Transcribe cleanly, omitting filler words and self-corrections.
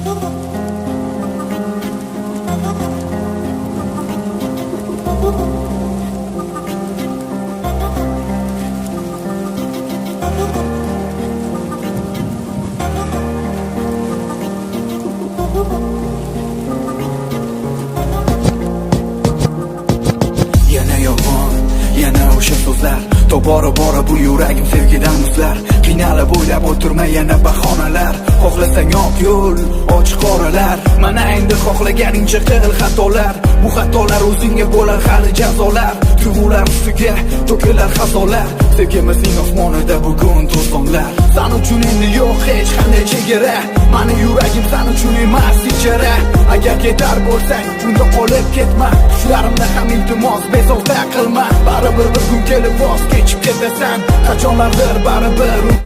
Yana yolg'on, yana o'sha so'zlar, tobora bu yuragim sevgidan muzlar. Qiynalib o'ylab o'tirma yana bahonalar, xohlasang oq yo'l, ochiq qoralar. Mana endi xohlaganingcha qil xatolar, bu xatolar o'zingga bo'lar hali jazolar. Tuyg'ular ustiga to'kilar xazolar, sevgimizning osmonida bugun to'zonlar. San uchun endi yo'q hech qanday chegara, mani yuragim san uchun emas ijara. Agar ketar bo'lsang, unda qolib ketma, tushlarimda ham iltimos bezovta qilma. Baribir bir kun kelib voz kechib ketasan, qachonlardir baribir